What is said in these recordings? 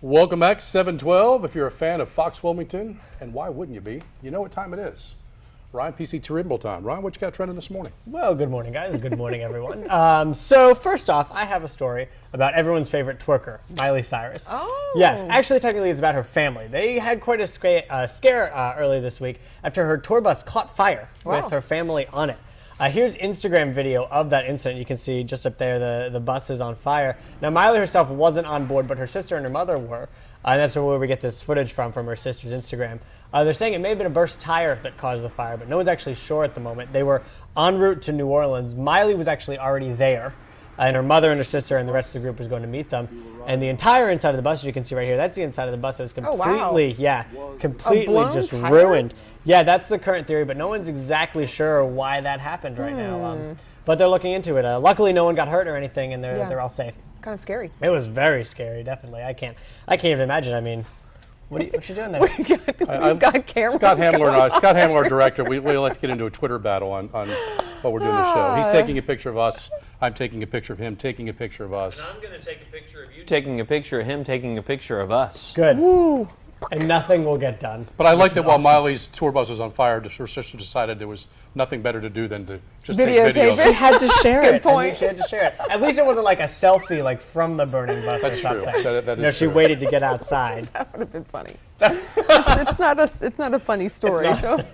Welcome back, 712. If you're a fan of Fox Wilmington, and why wouldn't you be? You know what time it is. Ryan, PC Trimble time. Ryan, what you got trending this morning? Well, good morning, guys. Good morning, everyone. So first off, I have a story about everyone's favorite twerker, Miley Cyrus. Oh. Yes, actually, technically, it's about her family. They had quite a scare early this week after her tour bus caught fire with her family on it. Here's Instagram video of that incident. You can see just up there the bus is on fire. Now, Miley herself wasn't on board, but her sister and her mother were. And that's where we get this footage from her sister's Instagram. They're saying it may have been a burst tire that caused the fire, but no one's actually sure at the moment. They were en route to New Orleans. Miley was actually already there, and her mother and her sister and the rest of the group was going to meet them. And the entire inside of the bus, as you can see right here, that's the inside of the bus. It was completely, completely just ruined. Yeah, that's the current theory, but no one's exactly sure why that happened right now. But they're looking into it. Luckily, no one got hurt or anything, and they're all safe. Kind of scary. It was very scary, definitely. I can't even imagine. I mean, what you doing there? We've got cameras. Scott Hamler, our director, we like to get into a Twitter battle on what we're doing the show. He's taking a picture of us. I'm taking a picture of him, taking a picture of us. And I'm going to take a picture of you taking a picture of him, taking a picture of us. Good. Woo. And nothing will get done. But I like that while Miley's tour bus was on fire, her sister decided there was nothing better to do than to just take videos. She had to share it. Good point. She had to share it. At least it wasn't like a selfie, like from the burning bus That's or something. true. That is no, she true. waited to get outside. That would have been funny. it's not a funny story. So.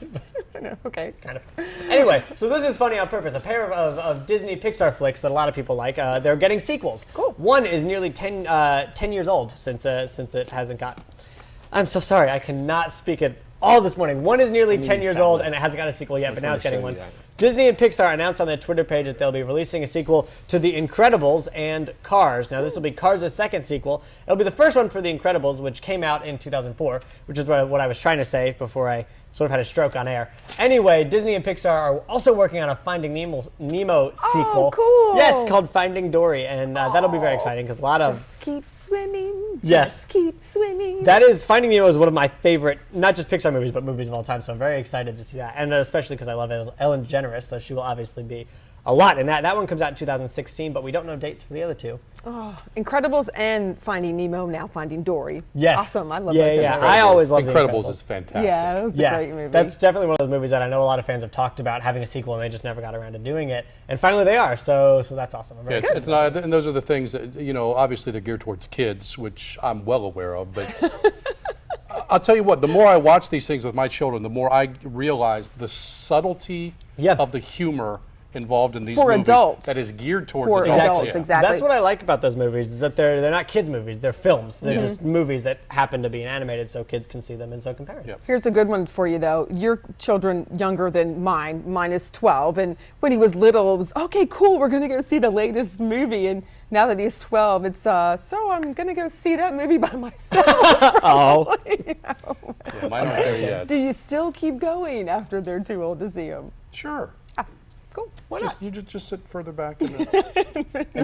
Okay. Kind of. Anyway, so this is funny on purpose. A pair of Disney Pixar flicks that a lot of people like. They're getting sequels. Cool. One is nearly 10 years old since it hasn't got. I'm so sorry. I cannot speak it all this morning. One is nearly 10 years old and it hasn't got a sequel yet, but now it's getting one. Disney and Pixar announced on their Twitter page that they'll be releasing a sequel to The Incredibles and Cars. Now, this will be Cars' second sequel. It'll be the first one for The Incredibles, which came out in 2004, which is what I was trying to say before I sort of had a stroke on air. Anyway, Disney and Pixar are also working on a Finding Nemo sequel. Oh, cool. Yes, called Finding Dory, and that'll be very exciting because a lot of... Just keep swimming. Yes. Just keep swimming. That is, Finding Nemo is one of my favorite, not just Pixar movies, but movies of all time, so I'm very excited to see that. And especially because I love Ellen DeGeneres, so she will obviously be a lot in that. That one comes out in 2016, but we don't know dates for the other two. Oh, Incredibles and Finding Nemo, now Finding Dory. Yes. Awesome. I love that. Yeah, I always love Incredibles is fantastic. Yeah, that was a great movie. That's definitely one of those movies that I know a lot of fans have talked about having a sequel, and they just never got around to doing it. And finally they are, so that's awesome. I'm very excited. It's not, and those are the things that, obviously they're geared towards kids, which I'm well aware of, but I'll tell you what, the more I watch these things with my children, the more I realize the subtlety of the humor involved in these movies adults. that is geared towards adults. Exactly. That's what I like about those movies, is that they're not kids movies, they're films. They're just movies that happen to be animated so kids can see them and so can parents. Yep. Here's a good one for you though. Your children younger than mine. Mine is 12, and when he was little it was okay, cool, we're gonna go see the latest movie, and now that he's 12 it's so I'm gonna go see that movie by myself. Oh. Yeah, mine aren't there yet. Do you still keep going after they're too old to see them? Sure. Cool. Why not? You just sit further back and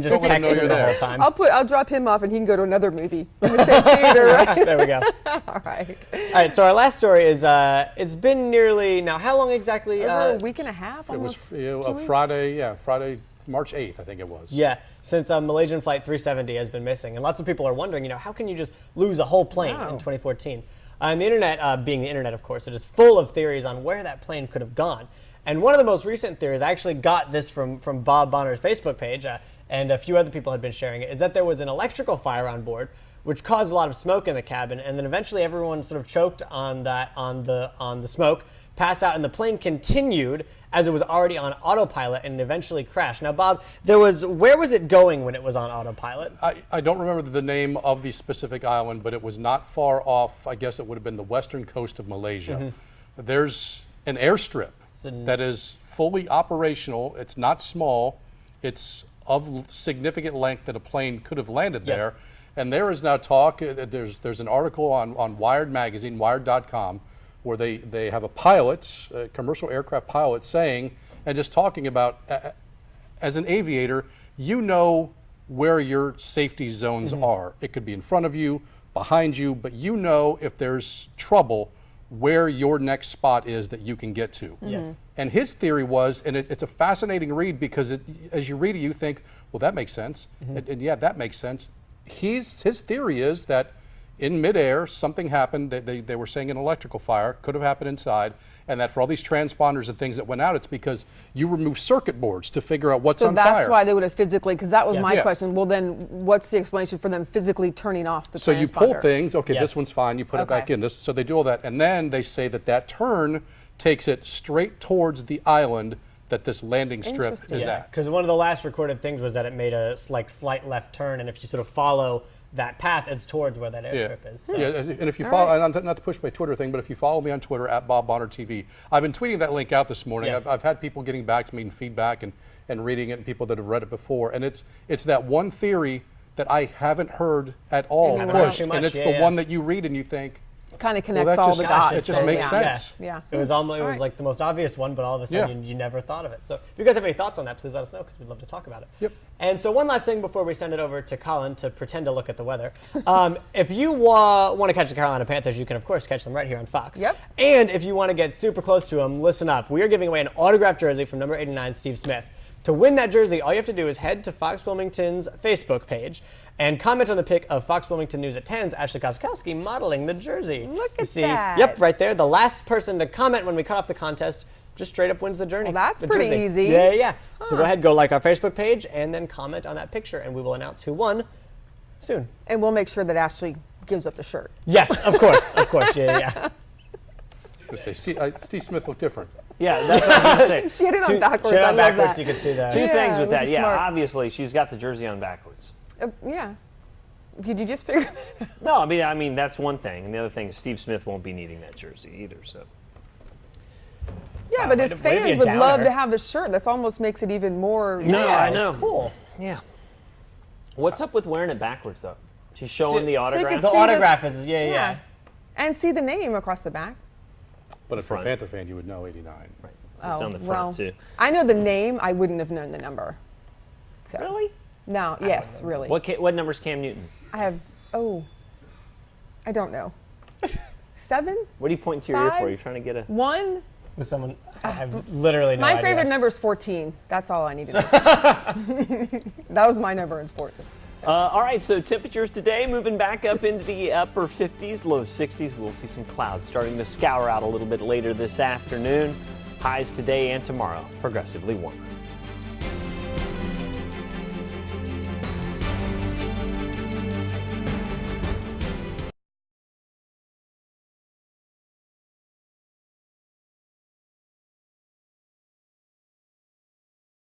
just text him the whole time. I'll drop him off and he can go to another movie in the same theater. Right? There we go. All right. All right. So our last story is it's been nearly now. How long exactly? Over a week and a half. It was almost Friday. Yeah, Friday, March 8th, I think it was. Yeah, since Malaysian Flight 370 has been missing, and lots of people are wondering, how can you just lose a whole plane in 2014? And the internet, being the internet, of course, it is full of theories on where that plane could have gone. And one of the most recent theories, I actually got this from Bob Bonner's Facebook page, and a few other people had been sharing it, is that there was an electrical fire on board, which caused a lot of smoke in the cabin, and then eventually everyone sort of choked on the smoke, passed out, and the plane continued as it was already on autopilot and eventually crashed. Now, Bob, where was it going when it was on autopilot? I don't remember the name of the specific island, but it was not far off. I guess it would have been the western coast of Malaysia. There's an airstrip that is fully operational. It's not small. It's of significant length that a plane could have landed there. And there is now talk, there's an article on Wired magazine, wired.com, where they have a pilot, a commercial aircraft pilot, saying, and just talking about, as an aviator, you know where your safety zones are. It could be in front of you, behind you, but you know if there's trouble, where your next spot is that you can get to. And his theory was, and it's a fascinating read because as you read it, you think, well, that makes sense. And yeah, that makes sense. His theory is that in midair, something happened. They were saying an electrical fire could have happened inside, and that for all these transponders and things that went out, it's because you remove circuit boards to figure out what's on fire. So that's why they would have physically, because that was my Yeah. question. Well, then what's the explanation for them physically turning off the transponder? So you pull things, okay, Yeah. this one's fine, you put it back Okay. in. So they do all that, and then they say that turn takes it straight towards the island that this landing strip Interesting. is Yeah, at. because one of the last recorded things was that it made a slight left turn, and if you sort of follow that path, it's towards where that airstrip is. So. Yeah, and if you follow, and not to push my Twitter thing, but if you follow me on Twitter at Bob Bonner TV, I've been tweeting that link out this morning. Yeah. I've had people getting back to me and feedback and reading it, and people that have read it before. And it's that one theory that I haven't heard at all Haven't heard pushed, too much, and it's yeah, the yeah. one that you read and you think, Kind of well, connects that all just, the dots. it just there, makes yeah. sense. Yeah. It was almost, it was Alright. like the most obvious one, but all of a sudden Yeah. you never thought of it. So if you guys have any thoughts on that, please let us know because we'd love to talk about it. Yep. And so one last thing before we send it over to Colin to pretend to look at the weather. If you want to catch the Carolina Panthers, you can of course catch them right here on Fox. Yep. And if you want to get super close to them, listen up. We are giving away an autographed jersey from number 89, Steve Smith. To win that jersey, all you have to do is head to Fox Wilmington's Facebook page and comment on the pic of Fox Wilmington News at 10's Ashley Koskowski modeling the jersey. Look You at see, that. Yep, right there. The last person to comment when we cut off the contest just straight up wins the journey. Well, that's the pretty jersey. easy. Yeah, yeah. So go ahead, go like our Facebook page, and then comment on that picture, and we will announce who won soon. And we'll make sure that Ashley gives up the shirt. Yes, of course, yeah, yeah. I was gonna say, Steve Smith looked different. Yeah, that's what I was going to say. She had it on backwards. Turn I it love backwards that. so you can see that. Two Yeah, things with which that. is Yeah, smart. obviously she's got the jersey on backwards. Yeah. Did you just figure that out? No, I mean that's one thing, and the other thing is Steve Smith won't be needing that jersey either. So Yeah, Wow, but way his to be a fans would love downer. to have the shirt. That's almost makes it even more. No, Yeah, I it's know. cool. yeah. What's up with wearing it backwards though? She's showing the you autograph. could The see autograph is, yeah, yeah. Yeah. And see the name across the back. But if you're a Front. Panther fan, you would know 89. Right. It's on the front well, too. I know the name. I wouldn't have known the number. So. Really? No. Yes, really. What number's Cam Newton? I have. Oh. I don't know. 7? What are you pointing to your ear 5? for? You're trying to get a. 1? With someone, I have literally no My idea. favorite number is 14. That's all I need to know. That was my number in sports. All right, so temperatures today moving back up into the upper 50s, low 60s. We'll see some clouds starting to scour out a little bit later this afternoon. Highs today and tomorrow progressively warmer.